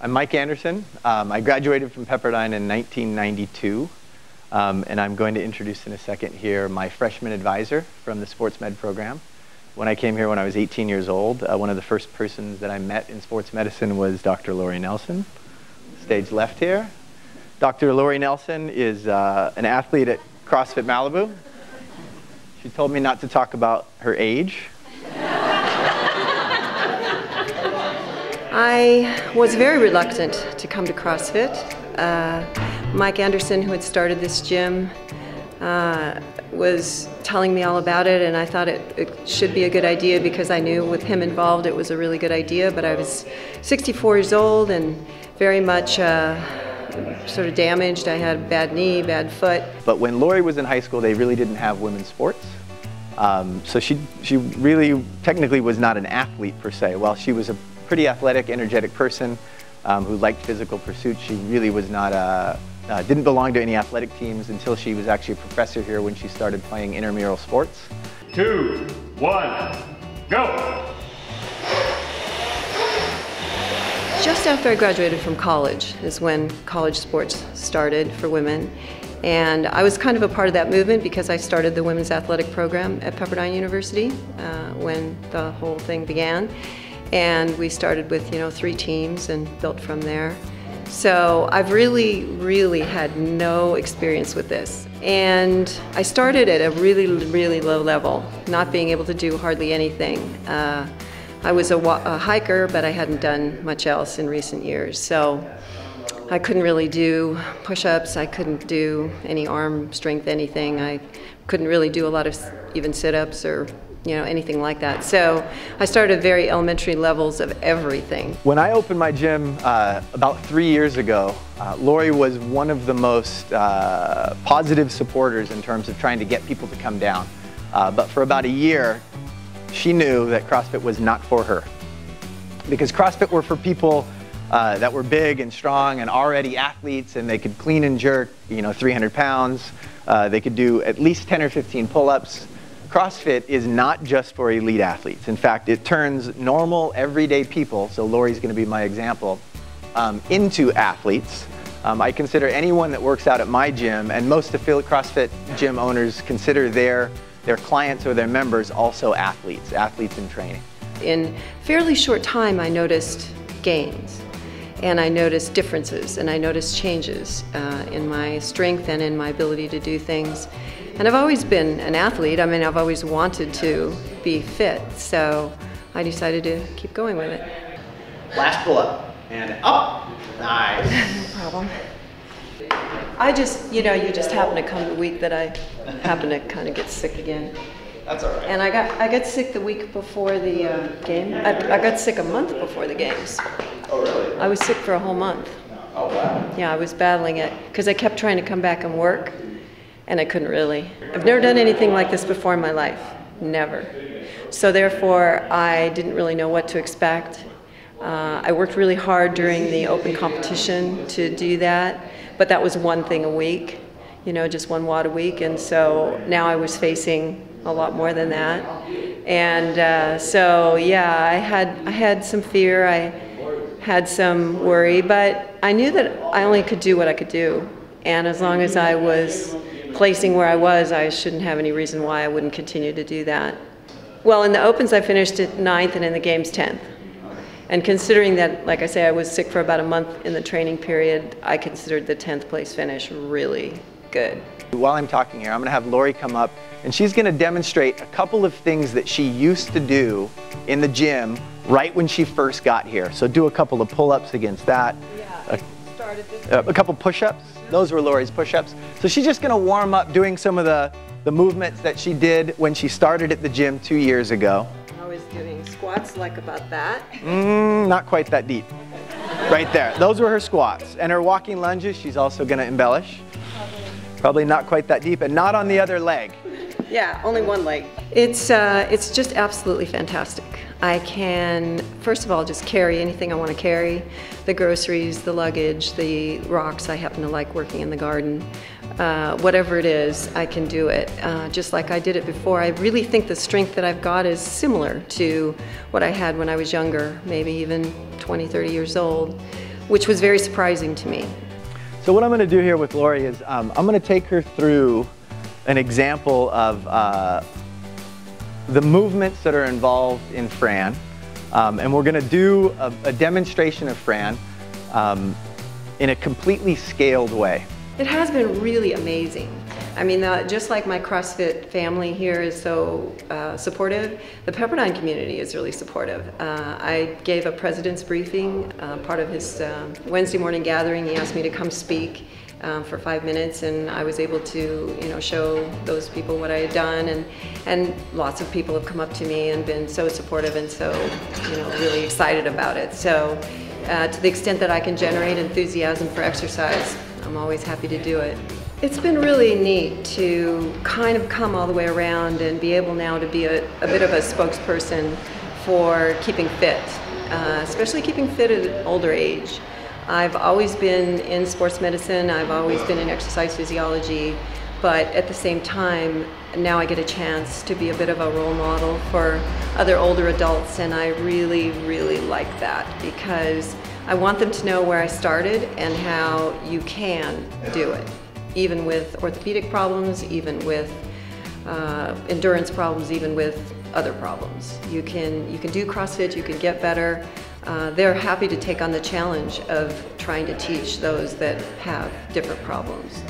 I'm Mike Anderson. I graduated from Pepperdine in 1992, and I'm going to introduce in a second here my freshman advisor from the sports med program. When I came here when I was 18 years old, one of the first persons that I met in sports medicine was Dr. Laurie Nelson, stage left here. Dr. Laurie Nelson is an athlete at CrossFit Malibu. She told me not to talk about her age. I was very reluctant to come to CrossFit. Mike Anderson, who had started this gym, was telling me all about it, and I thought it should be a good idea because I knew with him involved it was a really good idea, but I was 64 years old and very much sort of damaged. I had a bad knee, bad foot. But when Laurie was in high school, they really didn't have women's sports. So she really technically was not an athlete per se. While she was a pretty athletic, energetic person who liked physical pursuits, she really was not didn't belong to any athletic teams until she was actually a professor here when she started playing intramural sports. 2, 1, go! Just after I graduated from college is when college sports started for women. And I was kind of a part of that movement because I started the women's athletic program at Pepperdine University when the whole thing began. And we started with, 3 teams and built from there. So I've really had no experience with this. And I started at a really low level, not being able to do hardly anything. I was a hiker, but I hadn't done much else in recent years. So I couldn't really do push-ups, I couldn't do any arm strength, anything. I couldn't really do a lot of even sit-ups or anything like that. So I started at very elementary levels of everything. When I opened my gym about 3 years ago, Laurie was one of the most positive supporters in terms of trying to get people to come down. But for about a year, she knew that CrossFit was not for her. Because CrossFit were for people that were big and strong and already athletes, and they could clean and jerk 300 pounds. They could do at least 10 or 15 pull-ups. CrossFit is not just for elite athletes. In fact, it turns normal, everyday people, so Laurie's going to be my example, into athletes. I consider anyone that works out at my gym, and most affiliate CrossFit gym owners consider their clients or their members also athletes in training. In fairly short time, I noticed gains, and I noticed differences, and I noticed changes in my strength and in my ability to do things. And I've always been an athlete. I mean, I've always wanted to be fit, so I decided to keep going with it. Last pull up, and up. Nice. No problem. I just, you just happen to come the week that I happen to kind of get sick again. That's all right. And I got sick the week before the game. I got sick a month before the games. Oh, really? I was sick for a whole month. Oh, wow. Yeah, I was battling it because I kept trying to come back and work, and I couldn't really. I've never done anything like this before in my life. Never. So therefore, I didn't really know what to expect. I worked really hard during the open competition to do that, but that was one thing a week, just one WOD a week, and so now I was facing a lot more than that. And so yeah, I had some fear, I had some worry, but I knew that I only could do what I could do, and as long as I was placing where I was, I shouldn't have any reason why I wouldn't continue to do that. Well, in the Opens I finished at 9th and in the Games 10th. And considering that, like I say, I was sick for about a month in the training period, I considered the 10th place finish really good. While I'm talking here, I'm going to have Laurie come up, and she's going to demonstrate a couple of things that she used to do in the gym right when she first got here. So do a couple of pull-ups against that. Yeah, started this a couple push-ups. Those were Laurie's push-ups. So she's just going to warm up doing some of the movements that she did when she started at the gym 2 years ago. I was doing squats like about that. Not quite that deep. Right there. Those were her squats. And her walking lunges, she's also going to embellish. Probably not quite that deep, and not on the other leg. Yeah, only one leg. It's just absolutely fantastic. I can, first of all, just carry anything I want to carry. The groceries, the luggage, the rocks. I happen to like working in the garden. Whatever it is, I can do it, just like I did it before. I really think the strength that I've got is similar to what I had when I was younger, maybe even 20, 30 years old. which was very surprising to me. So what I'm going to do here with Laurie is I'm going to take her through an example of the movements that are involved in Fran, and we're going to do a demonstration of Fran in a completely scaled way. It has been really amazing. I mean, just like my CrossFit family here is so supportive, the Pepperdine community is really supportive. I gave a president's briefing, part of his Wednesday morning gathering. He asked me to come speak for 5 minutes, and I was able to, show those people what I had done, and lots of people have come up to me and been so supportive and so, really excited about it. So, to the extent that I can generate enthusiasm for exercise, I'm always happy to do it. It's been really neat to kind of come all the way around and be able now to be a bit of a spokesperson for keeping fit, especially keeping fit at an older age. I've always been in sports medicine, I've always been in exercise physiology, but at the same time, now I get a chance to be a bit of a role model for other older adults, and I really, really like that because I want them to know where I started and how you can do it. Even with orthopedic problems, even with endurance problems, even with other problems. You can do CrossFit, you can get better. They're happy to take on the challenge of trying to teach those that have different problems.